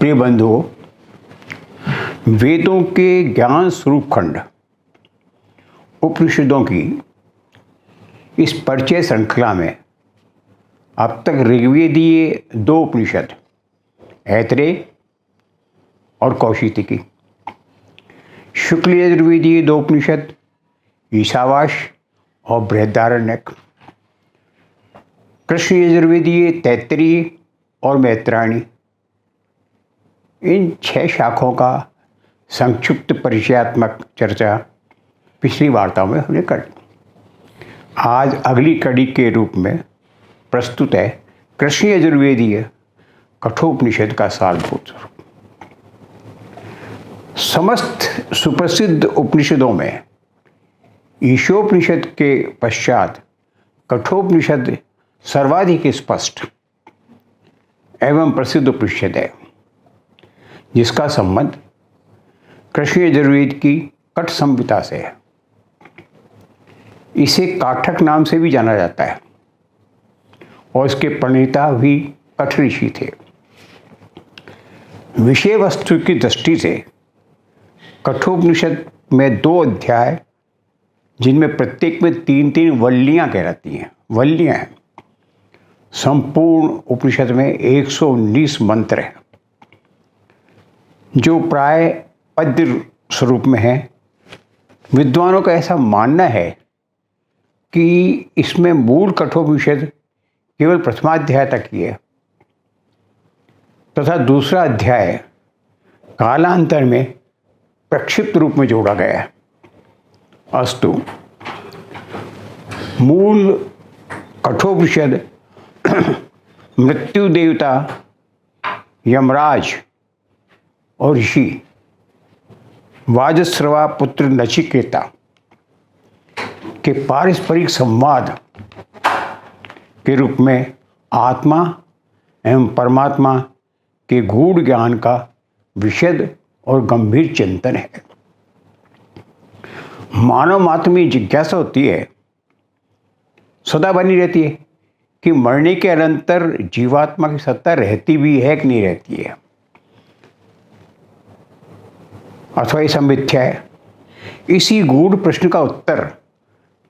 प्रिय बंधुओं, वेदों के ज्ञान स्वरूप खंड उपनिषदों की इस परिचय श्रृंखला में अब तक ऋग्वेदीय दो उपनिषद ऐतरेय और कौशिकी, शुक्ल यजुर्वेदीय दो उपनिषद ईशावास्य और बृहदारण्यक, कृष्ण यजुर्वेदीय तैत्तिरीय और मैत्रायणी, इन 6 शाखाओं का संक्षिप्त परिचयात्मक चर्चा पिछली वार्ताओं में हमने कर ली। आज अगली कड़ी के रूप में प्रस्तुत है कृष्ण यजुर्वेदीय कठोपनिषद का सारभूत स्वरूप। समस्त सुप्रसिद्ध उपनिषदों में ईशोपनिषद के पश्चात कठोपनिषद सर्वाधिक स्पष्ट एवं प्रसिद्ध उपनिषद है, जिसका संबंध कृष्ण यजुर्वेद की कठ संहिता से है। इसे काठक नाम से भी जाना जाता है और इसके प्रणेता भी कठ ऋषि थे। विषय वस्तु की दृष्टि से कठोपनिषद में 2 अध्याय, जिनमें प्रत्येक में 3-3 वल्लियाँ कहलाती हैं, वल्लियाँ हैं। संपूर्ण उपनिषद में 119 मंत्र हैं, जो प्राय पद्य स्वरूप में है। विद्वानों का ऐसा मानना है कि इसमें मूल कठोपनिषद केवल प्रथमाध्याय तक ही है तथा दूसरा अध्याय कालांतर में प्रक्षिप्त रूप में जोड़ा गया है। अस्तु, मूल कठोपनिषद मृत्यु देवता यमराज और ऋषि वाजश्रवा पुत्र नचिकेता के पारस्परिक संवाद के रूप में आत्मा एवं परमात्मा के गूढ़ ज्ञान का विशद और गंभीर चिंतन है। मानव मात्र में जिज्ञासा होती है, सदा बनी रहती है कि मरने के अनंतर जीवात्मा की सत्ता रहती भी है कि नहीं रहती है, अथवा ये सब मिथ्या है। इसी गूढ़ प्रश्न का उत्तर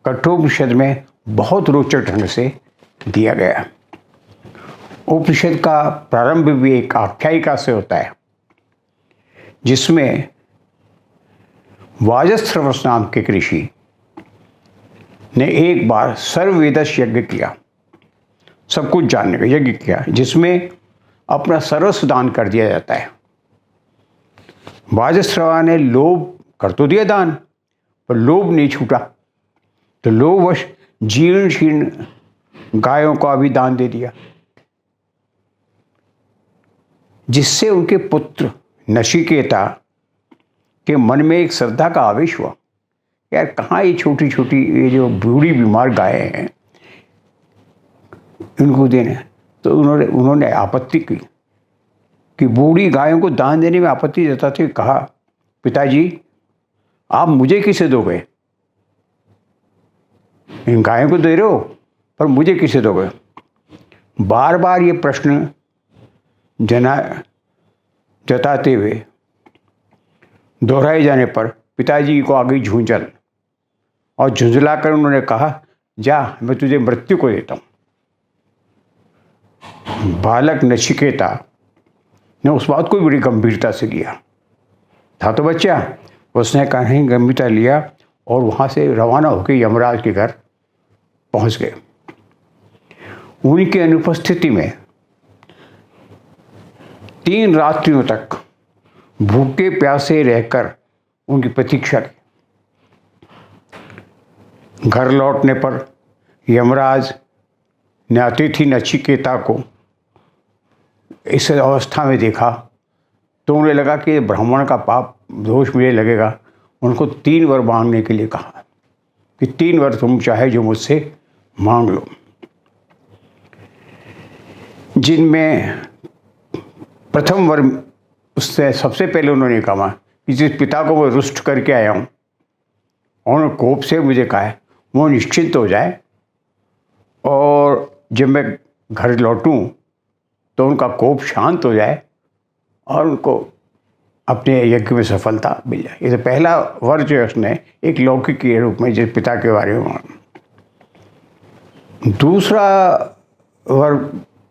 कठोपनिषद में बहुत रोचक ढंग से दिया गया। उपनिषद का प्रारंभ भी एक आख्यायिका से होता है, जिसमें वाजश्रवस नाम के ऋषि ने एक बार सर्ववेदस यज्ञ किया, सब कुछ जानने का यज्ञ किया, जिसमें अपना सर्वस्व दान कर दिया जाता है। वाजश्रवा ने लोभ कर तो दिया दान, पर लोभ नहीं छूटा, तो लोभवश जीर्ण शीर्ण गायों का भी दान दे दिया, जिससे उनके पुत्र नचिकेता के मन में एक श्रद्धा का आवेश हुआ। यार, कहाँ ये छोटी छोटी ये जो बूढ़ी बीमार गायें हैं, इनको देने। तो उन्होंने आपत्ति की कि बूढ़ी गायों को दान देने में आपत्ति जताते हुए कहा, पिताजी, आप मुझे किसे दोगे? इन गायों को दे रहे हो, पर मुझे किसे दोगे? बार बार ये प्रश्न जताते हुए दोहराए जाने पर पिताजी को आ गई झुंझल, और झुंझलाकर उन्होंने कहा, जा, मैं तुझे मृत्यु को देता हूँ। बालक नचिकेता ने उस बात को बड़ी गंभीरता से लिया। था तो बच्चा, उसने कहीं गंभीरता लिया और वहाँ से रवाना होकर यमराज के घर पहुँच गए। उनकी अनुपस्थिति में 3 रात्रियों तक भूखे प्यासे रहकर उनकी प्रतीक्षा की। घर लौटने पर यमराज ने अतिथि नचिकेता को इस अवस्था में देखा, तो उन्हें लगा कि ब्राह्मण का पाप दोष मुझे लगेगा। उनको 3 वर मांगने के लिए कहा कि 3 वर तुम चाहे जो मुझसे मांग लो, जिनमें प्रथम वर उससे सबसे पहले उन्होंने कहा कि जिस पिता को मैं रुष्ट करके आया हूँ और कोप से मुझे कहा है, वो निश्चिंत हो जाए, और जब मैं घर लौटूं तो उनका कोप शांत हो जाए और उनको अपने यज्ञ में सफलता मिल जाए। ये तो पहला वर जो है उसने एक लौकिक के रूप में जिस पिता के बारे में मांगा। दूसरा वर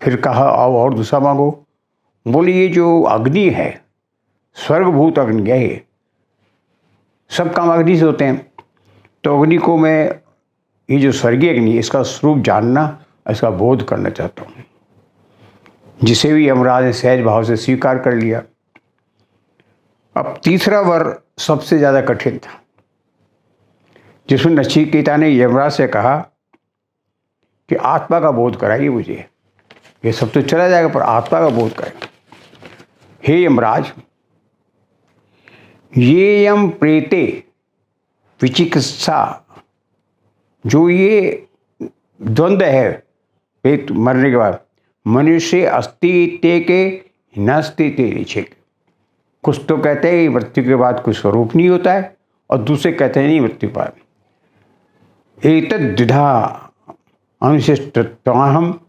फिर कहा आओ और दूसरा मांगो। बोले ये जो अग्नि है, स्वर्गभूत अग्नि है, ये सब काम अग्नि से होते हैं, तो अग्नि को मैं ये जो स्वर्गीय अग्नि है इसका स्वरूप जानना, इसका बोध करना चाहता हूँ। जिसे भी यमराज ने सहज भाव से स्वीकार कर लिया। अब तीसरा वर सबसे ज़्यादा कठिन था, जिसमें नचिकेता ने यमराज से कहा कि आत्मा का बोध कराइए मुझे, ये सब तो चला जाएगा पर आत्मा का बोध कराइए। हे यमराज, ये यम प्रेते विचिकित्सा, जो ये द्वंद्व है प्रेत मरने के बाद, मनुष्य अस्तित्व के नस्ति तेरे, कुछ तो कहते हैं मृत्यु के बाद कुछ स्वरूप नहीं होता है और दूसरे कहते हैं नहीं मृत्यु के बाद। एतद् द्विधा अनुशिष्टताहम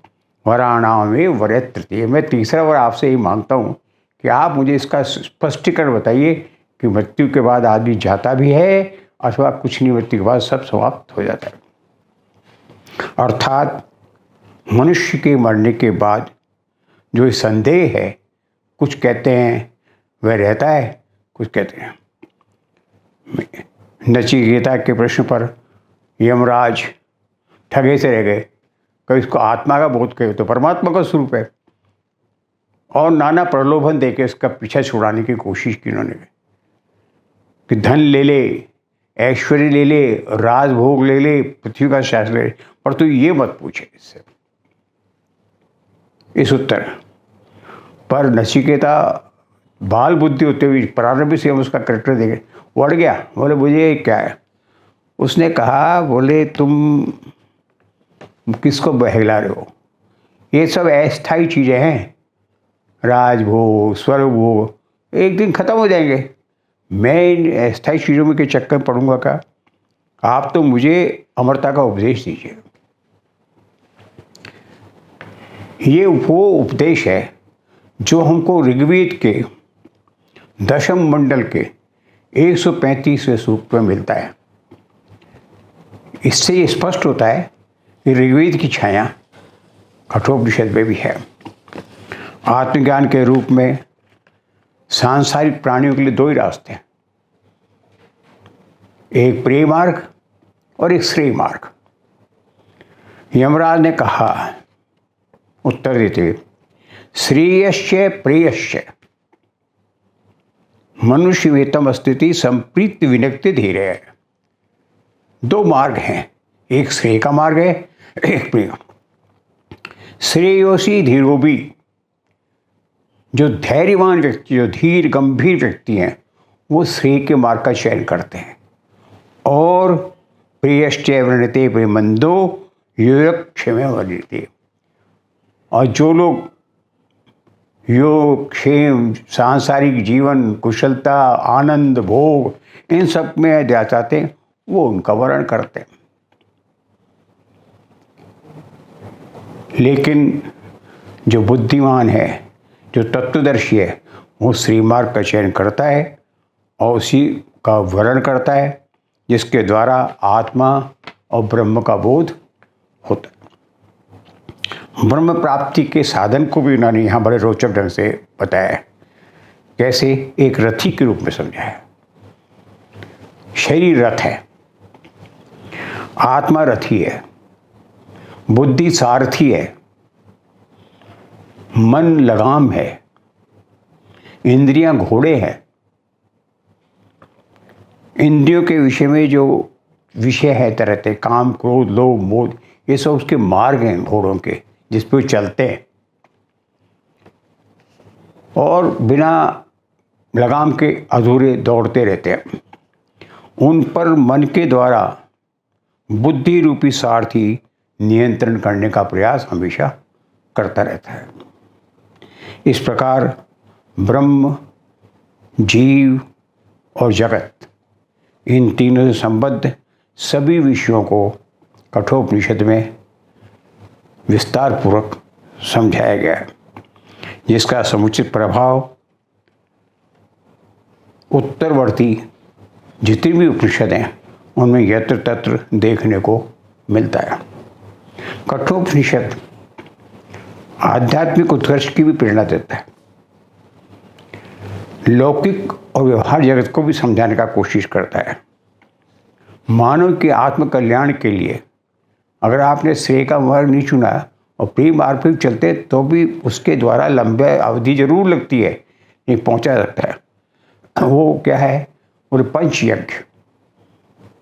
वराणाम में वरे तृतीय। मैं तीसरा वर आपसे ही मांगता हूँ कि आप मुझे इसका स्पष्टीकरण बताइए कि मृत्यु के बाद आदमी जाता भी है अथवा कुछ नहीं, मृत्यु के बाद सब समाप्त हो जाता है। अर्थात मनुष्य के मरने के बाद जो संदेह है, कुछ कहते हैं वह रहता है, कुछ कहते हैं। नचिकेता के प्रश्न पर यमराज ठगे से रह गए। कभी इसको आत्मा का बोध कहे तो परमात्मा का स्वरूप है, और नाना प्रलोभन देके उसका पीछा छुड़ाने की कोशिश की उन्होंने कि धन ले ले, ऐश्वर्य ले ले, राजभोग ले ले, पृथ्वी का शासन ले ले, पर तू ये मत पूछे इससे। इस उत्तर पर नचिकेता बाल बुद्धि होते हुए प्रारंभ से हम उसका करेक्टर देखे बढ़ गया। बोले मुझे क्या है, उसने कहा बोले तुम किसको बहला रहे हो, ये सब अस्थायी चीज़ें हैं, राजभोग स्वर्गभोग एक दिन खत्म हो जाएंगे, मैं इन अस्थायी चीज़ों में के चक्कर में पड़ूंगा क्या? आप तो मुझे अमरता का उपदेश दीजिए। ये वो उपदेश है जो हमको ऋग्वेद के दशम मंडल के 135वें सूक्त में मिलता है। इससे ये स्पष्ट होता है कि ऋग्वेद की छाया कठोपनिषद में भी है। आत्मज्ञान के रूप में सांसारिक प्राणियों के लिए दो ही रास्ते हैं, एक प्रेय मार्ग और एक श्रेय मार्ग। यमराज ने कहा उत्तर देते हुए, श्रेयश्च प्रेयश्च मनुष्य वेतम स्थिति संप्रीत विनक्ति धीरे है। दो मार्ग हैं, एक श्रेय का मार्ग है, एक प्रेय। श्रेयोसी धीरोबी, जो धैर्यवान व्यक्ति, जो धीर गंभीर व्यक्ति हैं, वो श्रेय के मार्ग का चयन करते हैं। और प्रियश्च वृणते प्रेमंदो योगक्षेम वर्णिते, और जो लोग योग क्षेम सांसारिक जीवन कुशलता आनंद भोग इन सब में जा चाहते हैं वो उनका वर्णन करते हैं। लेकिन जो बुद्धिमान है, जो तत्वदर्शी है, वो श्रीमार्ग का चयन करता है और उसी का वर्णन करता है जिसके द्वारा आत्मा और ब्रह्म का बोध होता है। ब्रह्म प्राप्ति के साधन को भी उन्होंने यहाँ बड़े रोचक ढंग से बताया है। कैसे? एक रथी के रूप में समझाया। शरीर रथ है, आत्मा रथी है, बुद्धि सारथी है, मन लगाम है, इंद्रियां घोड़े हैं। इंद्रियों के विषय में जो विषय है तरह तरह काम क्रोध लोभ मोह, ये सब उसके मार्ग हैं घोड़ों के, जिस पे वो चलते हैं और बिना लगाम के अधूरे दौड़ते रहते हैं। उन पर मन के द्वारा बुद्धि रूपी सारथी नियंत्रण करने का प्रयास हमेशा करता रहता है। इस प्रकार ब्रह्म, जीव और जगत, इन तीनों से संबद्ध सभी विषयों को कठोपनिषद में विस्तार पूर्वक समझाया गया है, जिसका समुचित प्रभाव उत्तरवर्ती जितनी भी उपनिषद हैं उनमें यत्र तत्र देखने को मिलता है। कठोपनिषद आध्यात्मिक उत्कर्ष की भी प्रेरणा देता है, लौकिक और व्यवहार जगत को भी समझाने का कोशिश करता है। मानव के आत्मकल्याण के लिए अगर आपने श्रेय का मार्ग नहीं चुना और प्रेम मार्ग पर चलते तो भी उसके द्वारा लंबे अवधि जरूर लगती है, नहीं पहुंचा सकता है। वो क्या है, वो पंच यज्ञ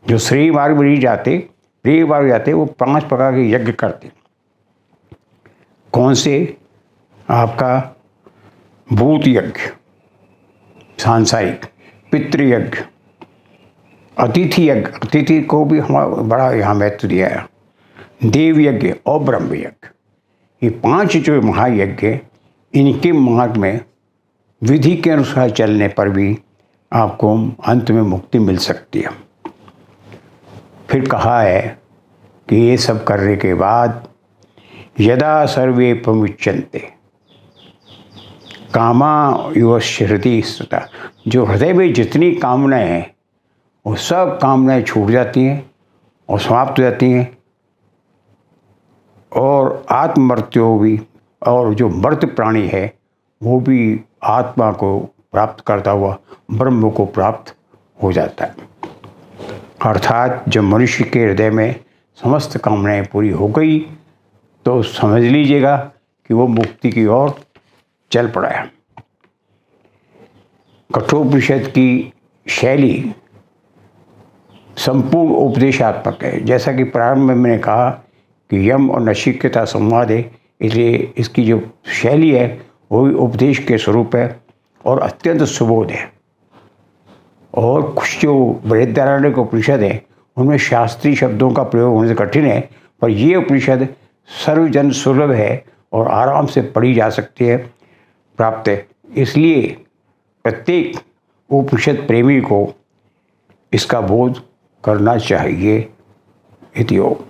जो श्रेय मार्ग में नहीं जाते, प्रेय मार्ग जाते, वो 5 प्रकार के यज्ञ करते। कौन से? आपका भूत यज्ञ, सांसारिक, पितृयज्ञ, अतिथि यज्ञ, अतिथि को भी हमारा बड़ा यहाँ महत्व दिया है, देव यज्ञ और ब्रह्म यज्ञ। ये 5 जो महायज्ञ, इनके मार्ग में विधि के अनुसार चलने पर भी आपको अंत में मुक्ति मिल सकती है। फिर कहा है कि ये सब करने के बाद यदा सर्वे प्रमुच्यन्ते कामा युवस्य हृदय स्थिता, जो हृदय में जितनी कामनाएं हैं वो सब कामनाएं छूट जाती हैं और समाप्त हो जाती हैं, और आत्ममृत्यु भी, और जो मर्त प्राणी है वो भी आत्मा को प्राप्त करता हुआ ब्रह्म को प्राप्त हो जाता है। अर्थात जब मनुष्य के हृदय में समस्त कामनाएं पूरी हो गई तो समझ लीजिएगा कि वो मुक्ति की ओर चल पड़ा है। कठोपनिषद की शैली संपूर्ण उपदेशात्मक है। जैसा कि प्रारंभ में मैंने कहा कि यम और नचिकेता संवाद है, इसलिए इसकी जो शैली है वो भी उपदेश के स्वरूप है और अत्यंत सुबोध है। और कुछ जो बृहदारण्यक उपनिषद है उनमें शास्त्रीय शब्दों का प्रयोग होने से कठिन है, पर ये उपनिषद सर्वजन सुलभ है और आराम से पढ़ी जा सकती है, प्राप्त है। इसलिए प्रत्येक उपनिषद प्रेमी को इसका बोध करना चाहिए। इति ओम।